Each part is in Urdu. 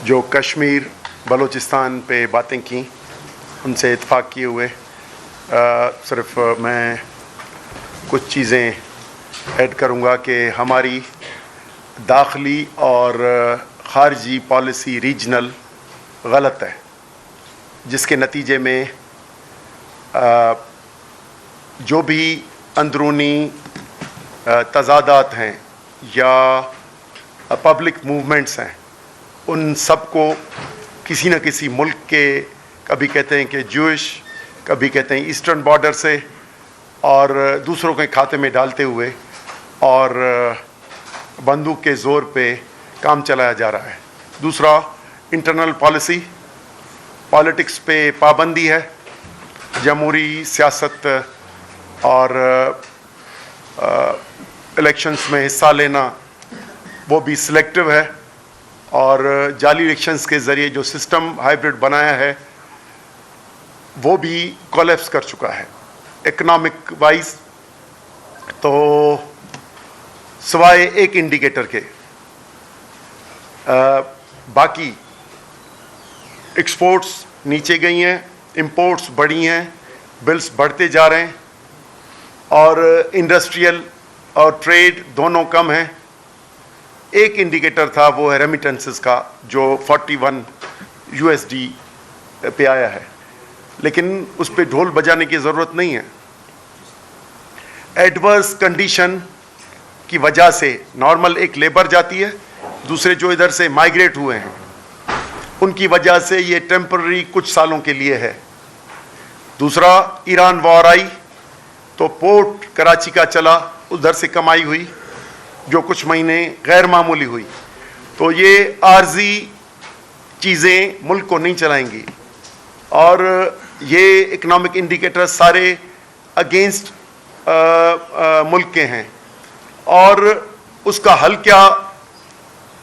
جو کشمیر بلوچستان پہ باتیں کی ان سے اتفاق کیے ہوئے صرف میں کچھ چیزیں ایڈ کروں گا کہ ہماری داخلی اور خارجی پالیسی ریجنل غلط ہے، جس کے نتیجے میں جو بھی اندرونی تضادات ہیں یا پبلک موومنٹس ہیں ان سب کو کسی نہ کسی ملک کے، کبھی کہتے ہیں کہ جوئش، کبھی کہتے ہیں ایسٹرن بارڈر سے، اور دوسروں کے کھاتے میں ڈالتے ہوئے اور بندوق کے زور پہ کام چلایا جا رہا ہے۔ دوسرا، انٹرنل پالیٹکس پہ پابندی ہے، جمہوری سیاست اور الیکشنز میں حصہ لینا وہ بھی سلیکٹیو ہے، اور جعلی الیکشنز کے ذریعے جو سسٹم ہائیبرڈ بنایا ہے وہ بھی کولیپس کر چکا ہے اکنامک وائز۔ تو سوائے ایک انڈیکیٹر کے باقی ایکسپورٹس نیچے گئی ہیں، امپورٹس بڑھی ہیں، بلز بڑھتے جا رہے ہیں، اور انڈسٹریل اور ٹریڈ دونوں کم ہیں۔ ایک انڈیکیٹر تھا وہ ہے ریمیٹنسز کا، جو 41 USD پہ آیا ہے، لیکن اس پہ ڈھول بجانے کی ضرورت نہیں ہے۔ ایڈورس کنڈیشن کی وجہ سے نارمل ایک لیبر جاتی ہے، دوسرے جو ادھر سے مائیگریٹ ہوئے ہیں ان کی وجہ سے یہ ٹیمپرری کچھ سالوں کے لیے ہے۔ دوسرا، ایران وار آئی تو پورٹ کراچی کا چلا، ادھر سے کمائی ہوئی جو کچھ مہینے غیر معمولی ہوئی، تو یہ عارضی چیزیں ملک کو نہیں چلائیں گی، اور یہ اکنامک انڈیکیٹر سارے اگینسٹ ملک کے ہیں۔ اور اس کا حل کیا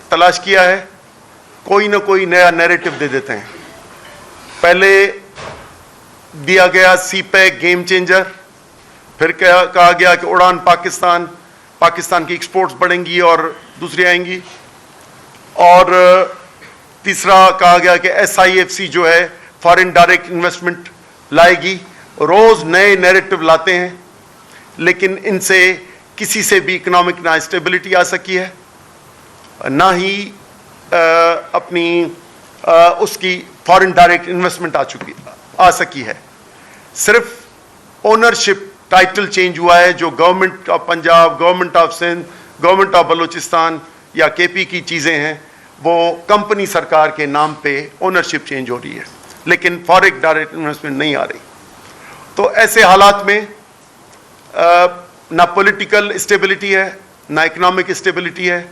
تلاش کیا ہے؟ کوئی نہ کوئی نیا نیریٹو دے دیتے ہیں۔ پہلے دیا گیا سی پیک گیم چینجر، پھر کہا گیا کہ اڑان پاکستان کی ایکسپورٹس بڑھیں گی اور دوسری آئیں گی، اور تیسرا کہا گیا کہ SIFC جو ہے فارن ڈائریکٹ انویسٹمنٹ لائے گی۔ روز نئے نیریٹو لاتے ہیں، لیکن ان سے کسی سے بھی اکنامک نہ اسٹیبلٹی آ سکی ہے، نہ ہی اپنی اس کی فارن ڈائریکٹ انویسٹمنٹ آ سکی ہے۔ صرف اونرشپ ٹائٹل چینج ہوا ہے، جو government of Punjab, government of Sindh, government of Balochistan یا KP کی چیزیں ہیں، وہ کمپنی سرکار کے نام پہ اونرشپ چینج ہو رہی ہے، لیکن فارن ڈائریکٹ انویسٹمنٹ نہیں آ رہی۔ تو ایسے حالات میں نہ پولیٹیکل اسٹیبلٹی ہے، نہ اکنامک اسٹیبلٹی ہے،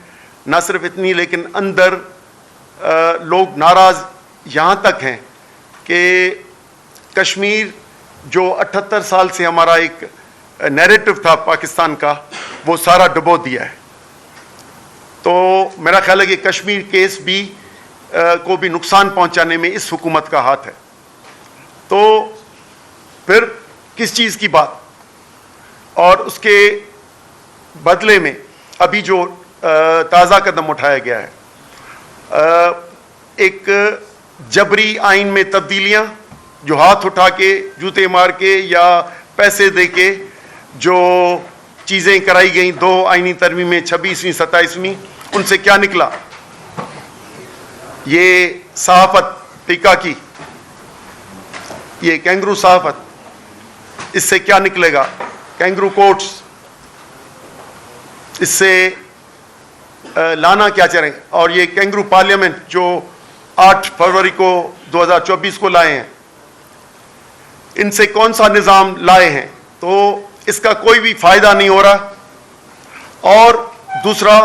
نہ صرف اتنی، لیکن اندر لوگ ناراض یہاں تک ہیں کہ کشمیر جو 78 سال سے ہمارا ایک نیریٹو تھا پاکستان کا، وہ سارا ڈبو دیا ہے۔ تو میرا خیال ہے کہ کشمیر کیس بھی کو بھی نقصان پہنچانے میں اس حکومت کا ہاتھ ہے۔ تو پھر کس چیز کی بات، اور اس کے بدلے میں ابھی جو تازہ قدم اٹھایا گیا ہے، ایک جبری آئین میں تبدیلیاں، جو ہاتھ اٹھا کے، جوتے مار کے یا پیسے دے کے جو چیزیں کرائی گئیں 2 آئینی ترمیمیں 26ویں 27ویں، ان سے کیا نکلا؟ یہ صحافت پیکا کی، یہ کینگرو صحافت، اس سے کیا نکلے گا؟ کینگرو کورٹس، اس سے لانا کیا چاہیں؟ اور یہ کینگرو پارلیمنٹ جو 8 فروری کو 2024 کو لائے ہیں، ان سے کون سا نظام لائے ہیں؟ تو اس کا کوئی بھی فائدہ نہیں ہو رہا۔ اور دوسرا،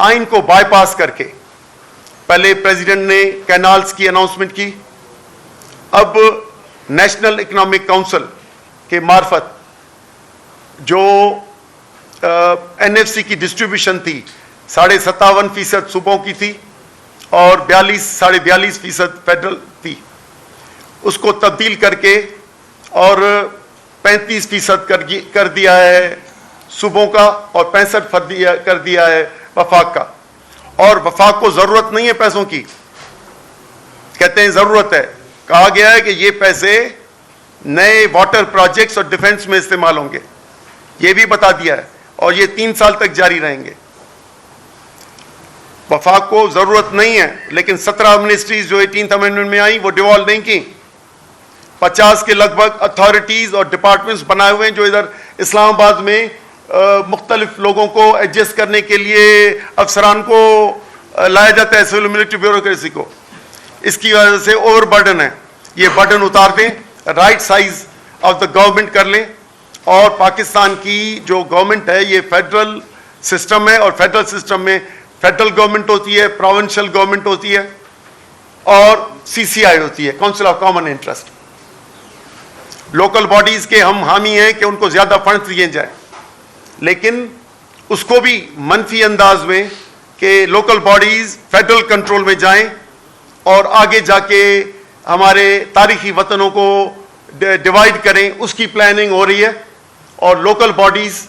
آئین کو بائی پاس کر کے پہلے پریزیڈنٹ نے کینالز کی اناؤنسمنٹ کی، اب نیشنل اکنامک کونسل کے معرفت جو NFC کی ڈسٹریبیوشن تھی 57.5% صوبوں کی تھی اور 42.5% فیڈرل تھی، اس کو تبدیل کر کے اور 35% کر دیا ہے صوبوں کا، اور 65% کر دیا ہے وفاق کا۔ اور وفاق کو ضرورت نہیں ہے پیسوں کی، کہتے ہیں ضرورت ہے. کہا گیا ہے کہ یہ پیسے نئے واٹر پروجیکٹس اور ڈیفنس میں استعمال ہوں گے, یہ بھی بتا دیا ہے, اور یہ 3 سال تک جاری رہیں گے. وفاق کو ضرورت نہیں ہے, لیکن 17 منسٹریز جو 18th امینڈمنٹ میں آئیں وہ ڈیوالو نہیں کی. 50 کے لگ بھگ اتھارٹیز اور ڈپارٹمنٹس بنائے ہوئے ہیں جو ادھر اسلام آباد میں مختلف لوگوں کو ایڈجسٹ کرنے کے لیے افسران کو لایا جاتا ہے, سول ملٹری بیوروکریسی کو. اس کی وجہ سے اوور برڈن ہے. یہ برڈن اتار دیں, right size of the government کر لیں. اور پاکستان کی جو گورنمنٹ ہے یہ فیڈرل سسٹم ہے, اور فیڈرل سسٹم میں فیڈرل گورنمنٹ ہوتی ہے, پروونشل گورنمنٹ ہوتی ہے, اور CCI ہوتی ہے, council of common interest. Local bodies کے ہم حامی ہیں کہ ان کو زیادہ فنڈ دیے جائیں, لیکن اس کو بھی منفی انداز میں کہ لوکل باڈیز فیڈرل کنٹرول میں جائیں اور آگے جا کے ہمارے تاریخی وطنوں کو ڈیوائیڈ کریں, اس کی پلاننگ ہو رہی ہے. اور لوکل باڈیز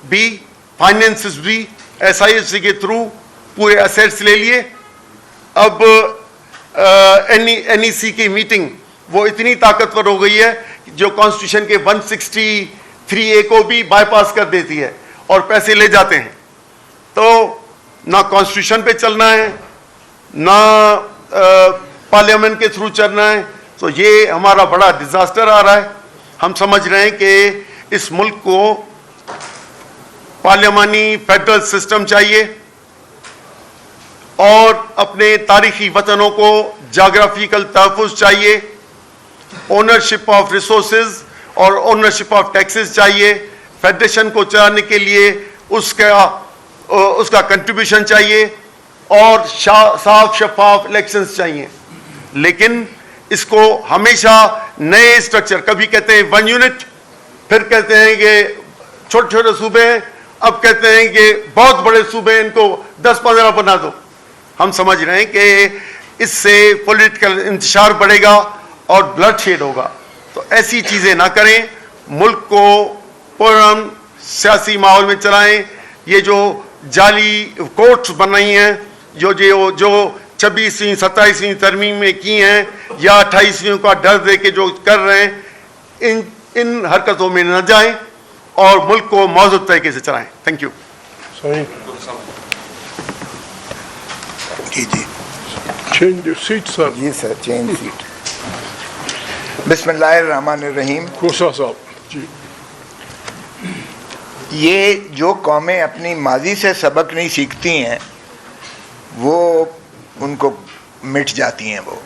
بھی, فائنینسز بھی SIFC کے تھرو پورے ایسیٹس لے لیے. اب NEC کی میٹنگ وہ اتنی طاقتور ہو گئی ہے جو کانسٹیٹیوشن کے 163A کو بھی بائی پاس کر دیتی ہے اور پیسے لے جاتے ہیں. تو نہ کانسٹیٹیوشن پہ چلنا ہے, نہ پارلیمنٹ کے تھرو چلنا ہے. تو یہ ہمارا بڑا ڈیزاسٹر آ رہا ہے. ہم سمجھ رہے ہیں کہ اس ملک کو پارلیمانی فیڈرل سسٹم چاہیے, اور اپنے تاریخی وطنوں کو جاگرافیکل تحفظ چاہیے, اونرشپ آف ریسورسز اور اونرشپ آف ٹیکسز چاہیے. فیڈریشن کو چلانے کے لیے اس کا کنٹریبیوشن چاہیے, اور صاف شفاف الیکشنز چاہیے. لیکن اس کو ہمیشہ نئے اسٹرکچر, کبھی کہتے ہیں 1 یونٹ, پھر کہتے ہیں کہ چھوٹے چھوٹے صوبے ہیں, اب کہتے ہیں کہ بہت بڑے صوبے ہیں, ان کو 10-15 بنا دو. ہم سمجھ رہے ہیں کہ اس سے پولیٹیکل انتشار بڑھے گا اور بلڈ شیڈ ہوگا. تو ایسی چیزیں نہ کریں, ملک کو پرامن سیاسی ماحول میں چلائیں. یہ جو جعلی کورٹس بن رہی ہیں, جو 26ویں 27ویں ترمیم میں کی ہیں, یا 28ویں کا ڈر دے کے جو کر رہے ہیں, ان حرکتوں میں نہ جائیں اور ملک کو موزوں طریقے سے چلائیں. Thank you. Change seat sir. جی سر, چینج سیٹ. بسم اللہ الرحمن الرحیم. کوسا صاحب جی. یہ جو قومیں اپنی ماضی سے سبق نہیں سیکھتی ہیں وہ ان کو مٹ جاتی ہیں. وہ